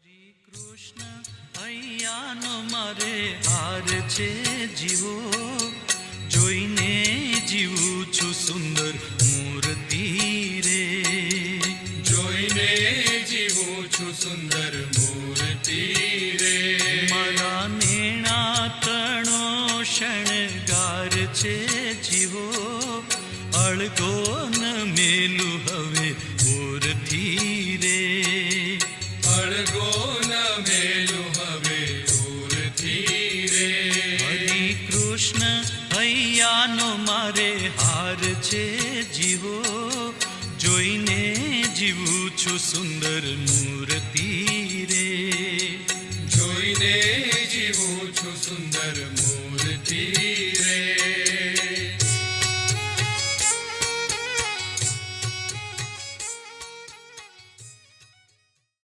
શ્રી કૃષ્ણ હૈયાનો મારે હાર છે જીવો, જોઈને જીવું છું સુંદર મૂર્તિ રે, જોઈને જીવું છું સુંદર મૂર્તિ રે. મારા નેણા તણો શણગાર છે જીવો, અળગો ન મેલું હવે ઓરથી રે, અળગો ન મેલું હવે ઓરથી રે. હરિ કૃષ્ણ હૈયાનો મારે હાર છે જીવો, જોઈને જીવું છું સુંદર